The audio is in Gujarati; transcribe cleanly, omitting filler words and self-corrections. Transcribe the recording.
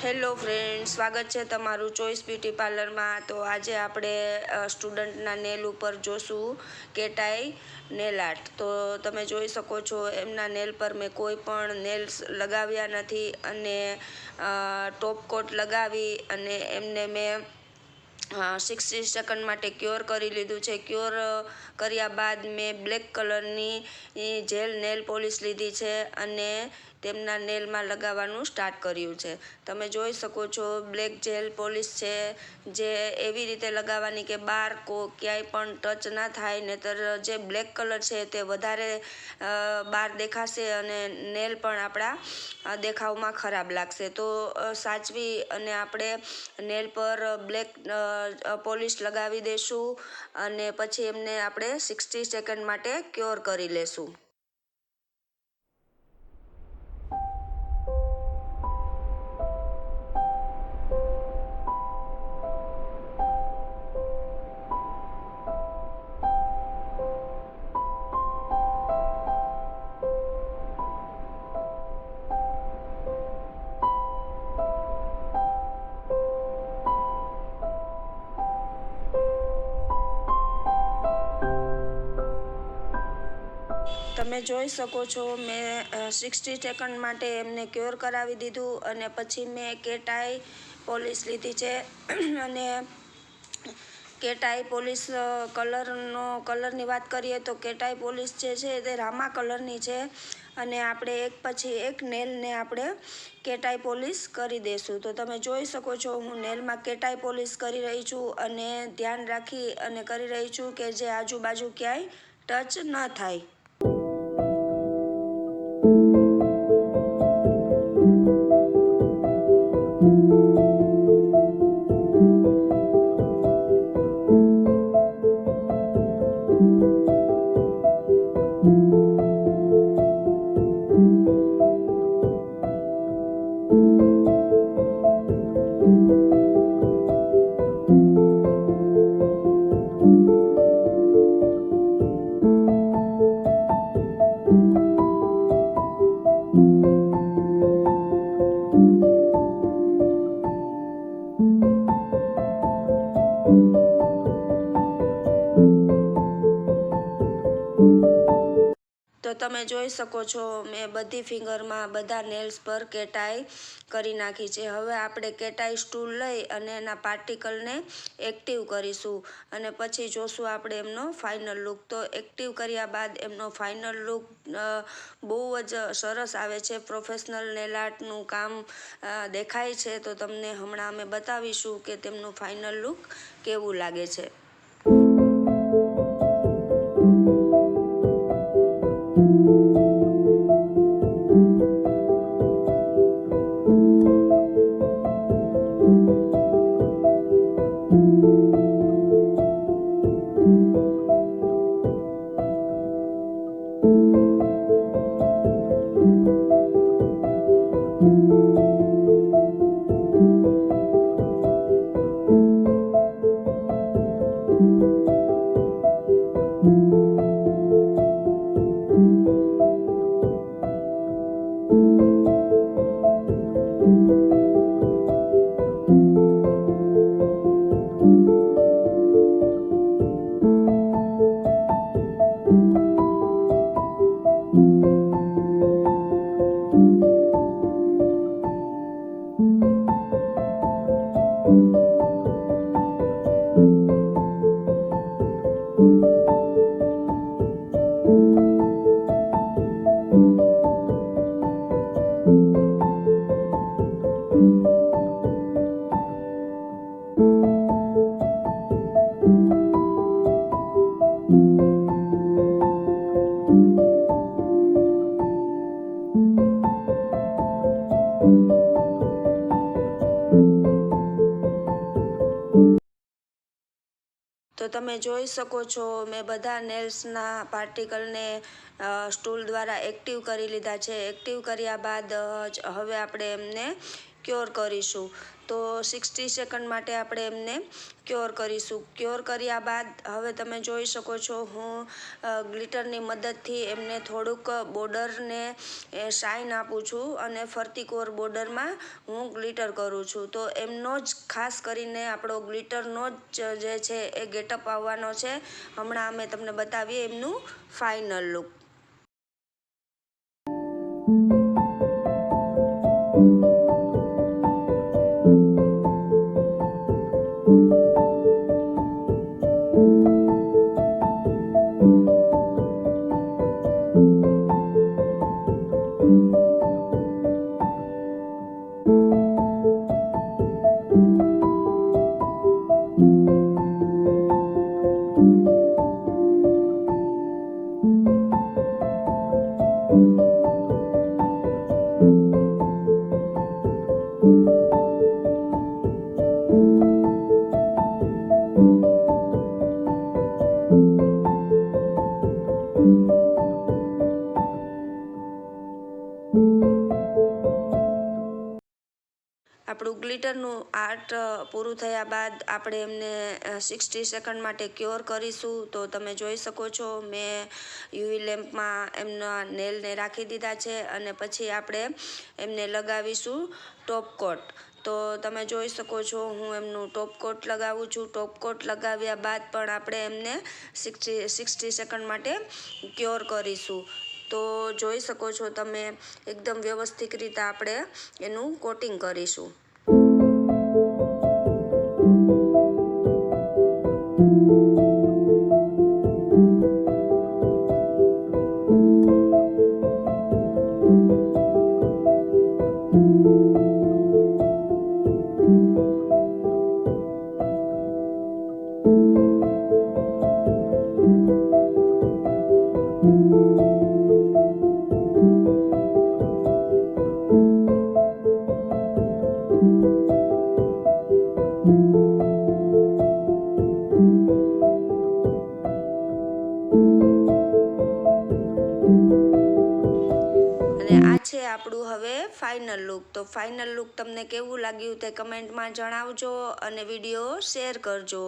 હેલો ફ્રેન્ડ, સ્વાગત છે તમારું ચોઈસ બ્યુટી પાર્લરમાં। તો આજે આપણે સ્ટુડન્ટના નેલ ઉપર જોશું કેટાઈ નેલ આર્ટ। તો તમે જોઈ શકો છો એમના નેલ પર મેં કોઈ પણ નેલ્સ લગાવ્યા નથી અને ટોપ કોટ લગાવી અને એમને મેં 60 સેકન્ડ માટે ક્યોર કરી લીધું છે। ક્યોર કર્યા બાદ મેં બ્લેક કલરની જેલ નેલ પોલિશ લીધી છે અને તેમના નેલમાં લગાવવાનું સ્ટાર્ટ કર્યું છે। તમે જોઈ શકો છો બ્લેક જેલ પોલિશ છે જે એવી રીતે લગાવવાની કે બહાર ક્યાંય પણ ટચ ના થાય, નહીતર જે બ્લેક કલર છે તે વધારે બહાર દેખાશે અને નેલ પણ આપણા દેખાવમાં ખરાબ લાગશે। તો સાચવી અને આપણે નેલ પર બ્લેક પોલિશ લગાવી દઈશું અને પછી એમને આપણે 60 સેકન્ડ માટે ક્યોર કરી લેશું। તમે જોઈ શકો છો મેં 60 સેકન્ડ માટે એમને ક્યોર કરાવી દીધું અને પછી મેં કેટાઈ પોલિશ લીધી છે અને કેટાઈ પોલિશ કલરની વાત કરીએ તો કેટાઈ પોલિશ જે છે તે રામા કલરની છે અને આપણે એક પછી એક નેલને આપણે કેટાઈ પોલિશ કરી દઈશું। તો તમે જોઈ શકો છો હું નેલમાં કેટાઈ પોલિશ કરી રહી છું અને ધ્યાન રાખી અને કરી રહી છું કે જે આજુબાજુ ક્યાંય ટચ ન થાય। તો તમે જોઈ શકો છો મેં બધી ફિંગરમાં બધા નેલ્સ પર કેટાઈ કરી નાખી છે। હવે આપણે કેટાઈ સ્ટૂલ લઈ અને એના પાર્ટિકલને એક્ટિવ કરીશું અને પછી જોશું આપણે એમનો ફાઇનલ લુક। તો એક્ટિવ કર્યા બાદ એમનો ફાઇનલ લુક બહુ જ સરસ આવે છે, પ્રોફેશનલ નેલ આર્ટનું કામ દેખાય છે। તો તમને હમણાં અમે બતાવીશું કે તેમનું ફાઇનલ લુક કેવું લાગે છે। તો તમે જોઈ શકો છો મેં બધા નેલ્સના પાર્ટિકલને સ્ટૂલ દ્વારા એક્ટિવ કરી લીધા છે। એક્ટિવ કર્યા બાદ હવે આપણે એમને ક્યોર કરીશું. તો 60 સેકન્ડ માટે આપણે એમને ક્યોર કરીશું. ક્યોર કર્યા બાદ હવે તમે જોઈ શકો છો હું ગ્લિટરની મદદથી એમને થોડુંક બોર્ડરને શાઇન આપું છું અને ફરતી કોર બોર્ડરમાં હું ગ્લિટર કરું છું. તો એમનો જ ખાસ કરીને આપણો ગ્લિટરનો જ જે છે એ ગેટઅપ આવવાનો છે. હમણાં અમે તમને બતાવીએ એમનું ફાઇનલ લુક. આપણું ગ્લિટરનું આર્ટ પૂરું થયા બાદ આપણે એમને 60 સેકન્ડ માટે ક્યોર કરીશું. તો તમે જોઈ શકો છો મેં યુવી લેમ્પમાં એમના નેલને રાખી દીધા છે અને પછી આપણે એમને લગાવીશું ટોપ કોટ. તો તમે જોઈ શકો છો હું એમનું ટોપ કોટ લગાવું છું. ટોપ કોટ લગાવ્યા બાદ પણ આપણે એમને 60 સેકન્ડ માટે ક્યોર કરીશું. તો જોઈ શકો છો તમે એકદમ વ્યવસ્થિત રીતે આપણે એનું કોટિંગ કરીશું. અને આ છે આપણું હવે ફાઇનલ લુક. તો ફાઇનલ લુક તમને કેવું લાગ્યું તે કમેન્ટમાં જણાવજો અને વિડીયો શેર કરજો.